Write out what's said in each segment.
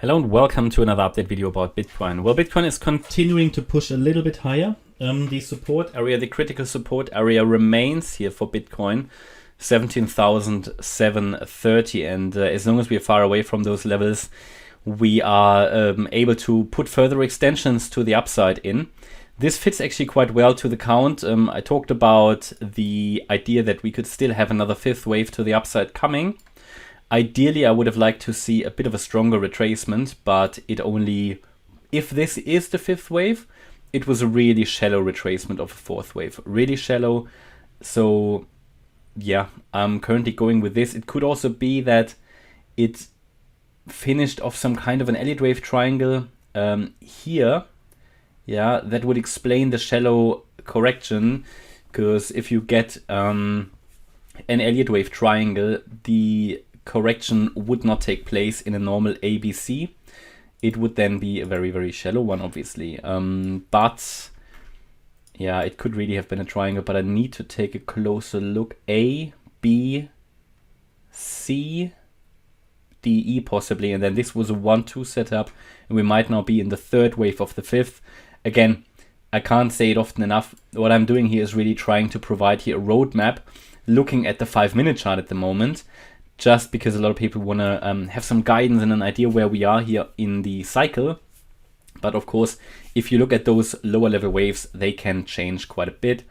Hello and welcome to another update video about Bitcoin. Well, Bitcoin is continuing to push a little bit higher. The support area, the critical support area remains here for Bitcoin, 17,730. And as long as we are far away from those levels, we are able to put further extensions to the upside in. This fits actually quite well to the count. I talked about the idea that we could still have another fifth wave to the upside coming. Ideally, I would have liked to see a bit of a stronger retracement, but it only, if this is the fifth wave, it was a really shallow retracement of a fourth wave. Really shallow. So yeah, I'm currently going with this. It could also be that it finished off some kind of an Elliott Wave triangle here. Yeah, that would explain the shallow correction, because if you get an Elliott Wave triangle, the correction would not take place in a normal ABC. It would then be a very, very shallow one, obviously. But yeah, it could really have been a triangle, but I need to take a closer look. A, B, C, D, E possibly, and then this was a 1-2 setup, and we might now be in the third wave of the fifth. Again, I can't say it often enough. What I'm doing here is really trying to provide here a roadmap, looking at the 5-minute chart at the moment, just because a lot of people want to have some guidance and an idea where we are here in the cycle. But of course, if you look at those lower level waves, they can change quite a bit.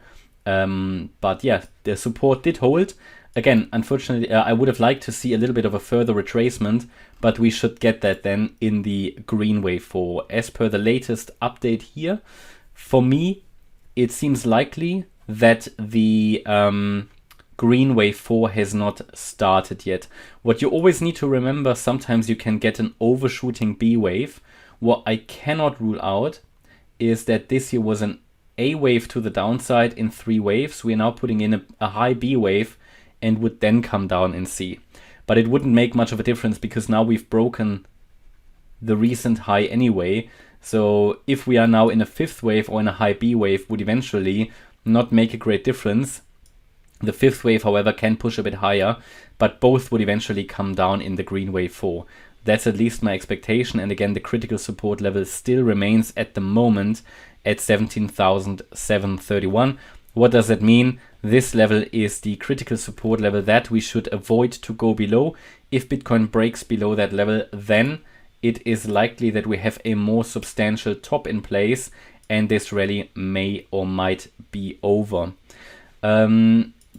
But yeah, the support did hold. Again, unfortunately, I would have liked to see a little bit of a further retracement, but we should get that then in the green wave 4. As per the latest update here, for me, it seems likely that the green wave 4 has not started yet. What you always need to remember, sometimes you can get an overshooting B wave. What I cannot rule out is that this here was an A wave to the downside in 3 waves. We are now putting in a high B wave and would then come down in C. But it wouldn't make much of a difference because now we've broken the recent high anyway. So if we are now in a fifth wave or in a high B wave, would eventually not make a great difference. The fifth wave, however, can push a bit higher, but both would eventually come down in the green wave 4. That's at least my expectation. And again, the critical support level still remains at the moment at 17,731. What does that mean? This level is the critical support level that we should avoid to go below. If Bitcoin breaks below that level, then it is likely that we have a more substantial top in place and this rally may or might be over.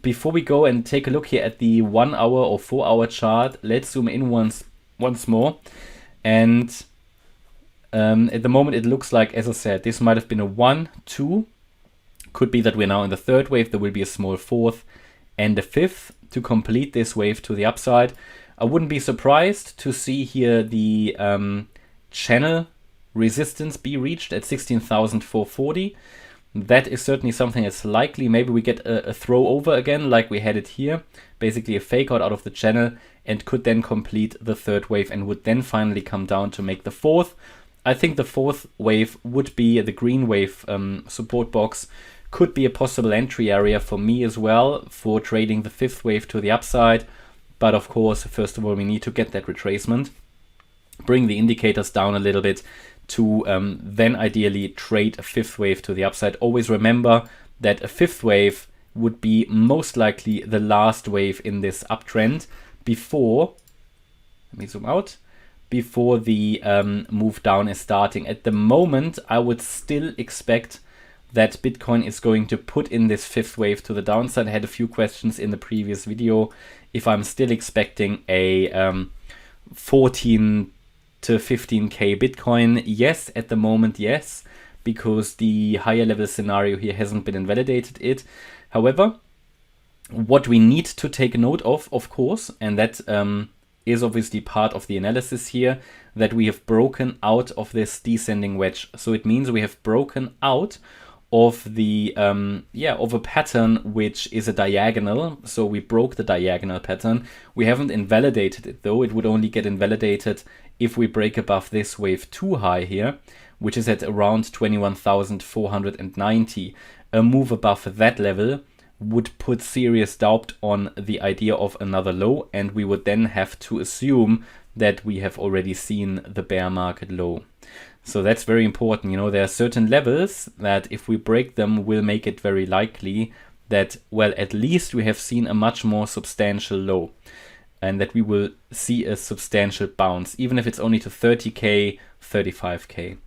Before we go and take a look here at the 1 hour or 4 hour chart, let's zoom in once more. And at the moment it looks like, as I said, this might have been a 1-2. Could be that we're now in the third wave. There will be a small fourth and a fifth to complete this wave to the upside. I wouldn't be surprised to see here the channel resistance be reached at 16,440. That is certainly something that's likely. Maybe we get a throw over again like we had it here. Basically a fake out of the channel, and could then complete the third wave and would then finally come down to make the fourth. I think the fourth wave would be the green wave support box. Could be a possible entry area for me as well for trading the fifth wave to the upside. But of course, first of all, we need to get that retracement, bring the indicators down a little bit to then ideally trade a fifth wave to the upside. Always remember that a fifth wave would be most likely the last wave in this uptrend before, let me zoom out, before the move down is starting. At the moment, I would still expect that Bitcoin is going to put in this fifth wave to the downside. I had a few questions in the previous video if I'm still expecting a 14 to 15k Bitcoin. Yes, at the moment, yes, because the higher level scenario here hasn't been invalidated. However, what we need to take note of course, and that is obviously part of the analysis here, that we have broken out of this descending wedge. So it means we have broken out of the of a pattern which is a diagonal. So we broke the diagonal pattern. We haven't invalidated it though. It would only get invalidated if we break above this wave 2 high here, which is at around 21,490. A move above that level would put serious doubt on the idea of another low, and we would then have to assume that we have already seen the bear market low. So that's very important. There are certain levels that if we break them will make it very likely that, well, at least we have seen a much more substantial low, and that we will see a substantial bounce, even if it's only to 30k, 35k.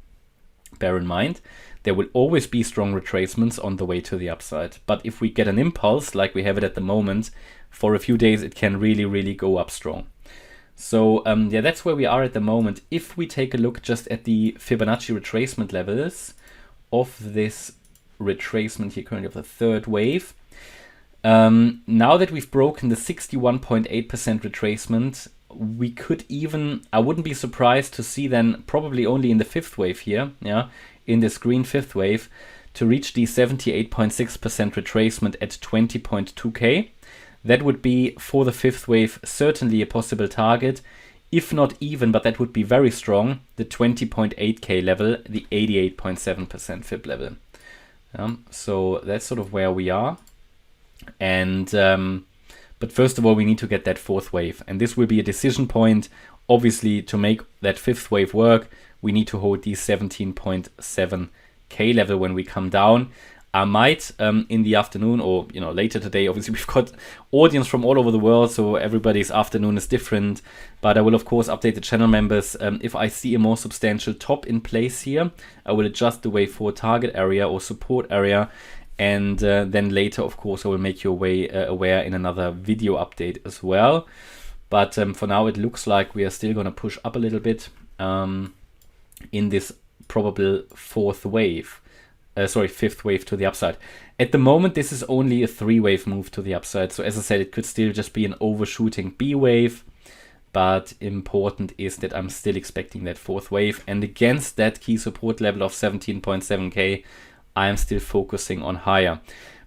Bear in mind, there will always be strong retracements on the way to the upside. But if we get an impulse like we have it at the moment, for a few days it can really, really go up strong. So yeah, that's where we are at the moment. If we take a look just at the Fibonacci retracement levels of this retracement here currently of the third wave, now that we've broken the 61.8% retracement, we could even, I wouldn't be surprised to see then probably only in the fifth wave here, in this green fifth wave, to reach the 78.6% retracement at 20.2k. That would be, for the fifth wave, certainly a possible target, if not even, but that would be very strong, the 20.8k level, the 88.7% fib level. So that's sort of where we are. And but first of all, we need to get that fourth wave, and this will be a decision point. Obviously, to make that fifth wave work, we need to hold the 17.7k level when we come down. I might in the afternoon, or later today, obviously we've got audience from all over the world, so everybody's afternoon is different, but I will of course update the channel members. If I see a more substantial top in place here, I will adjust the wave 4 target area or support area, and then later of course I will make you aware in another video update as well. But for now it looks like we are still going to push up a little bit in this probable fifth wave to the upside. At the moment, this is only a 3-wave move to the upside. So as I said, it could still just be an overshooting B wave. But important is that I'm still expecting that fourth wave. And against that key support level of 17.7k, I am still focusing on higher.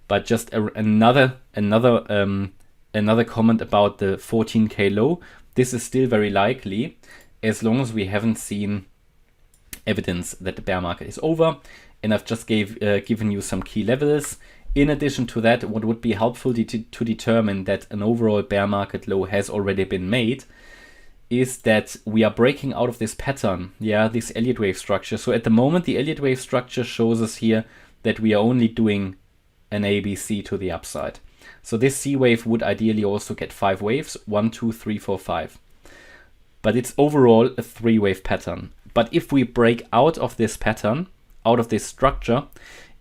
But just another comment about the 14k low. This is still very likely, as long as we haven't seen evidence that the bear market is over. And I've just given you some key levels. In addition to that, what would be helpful to determine that an overall bear market low has already been made is that we are breaking out of this pattern, this Elliott Wave structure. So at the moment, the Elliott Wave structure shows us here that we are only doing an ABC to the upside. So this C wave would ideally also get 5 waves, 1, 2, 3, 4, 5. But it's overall a 3-wave pattern. But if we break out of this pattern, out of this structure,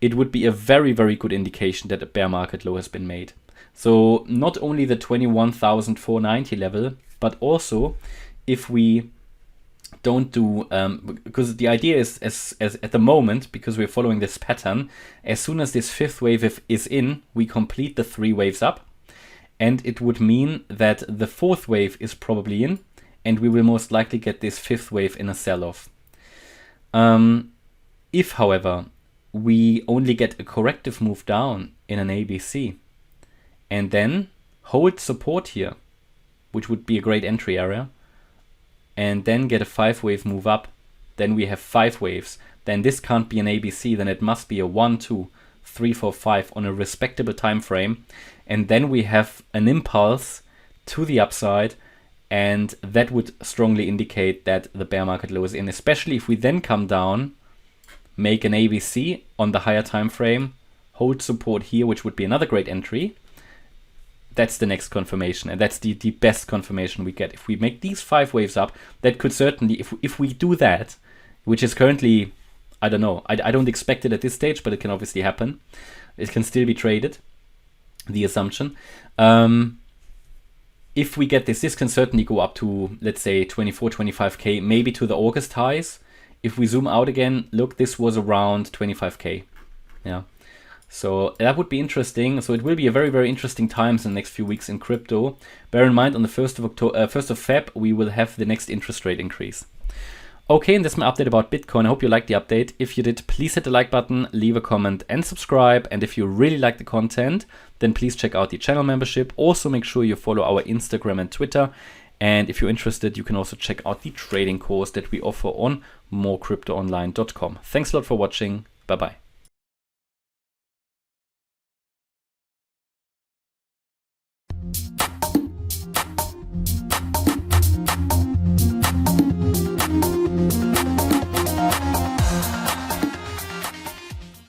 it would be a very, very good indication that a bear market low has been made. So not only the 21,490 level, but also if we don't do, because the idea is as at the moment, because we're following this pattern, as soon as this fifth wave is in, we complete the 3 waves up, and it would mean that the fourth wave is probably in, and we will most likely get this fifth wave in a sell-off. If, however, we only get a corrective move down in an ABC and then hold support here, which would be a great entry area, and then get a 5-wave move up, then we have 5 waves. Then this can't be an ABC, then it must be a 1, 2, 3, 4, 5 on a respectable time frame. And then we have an impulse to the upside, and that would strongly indicate that the bear market low is in, especially if we then come down, make an ABC on the higher time frame, hold support here, which would be another great entry. That's the next confirmation, and that's the best confirmation we get. If we make these 5 waves up, that could certainly, if we do that, which is currently, I don't know, I don't expect it at this stage, but it can obviously happen. It can still be traded, the assumption. If we get this can certainly go up to, let's say, 24, 25k, maybe to the August highs. If we zoom out again, look, this was around 25k. So that would be interesting. So it will be a very, very interesting times in the next few weeks in crypto. Bear in mind, on the 1st of Feb, we will have the next interest rate increase. Okay, and that's my update about Bitcoin. I hope you liked the update. If you did, please hit the like button, leave a comment and subscribe. And if you really like the content, then please check out the channel membership. Also make sure you follow our Instagram and Twitter. And if you're interested, you can also check out the trading course that we offer on morecryptoonline.com. Thanks a lot for watching. Bye-bye.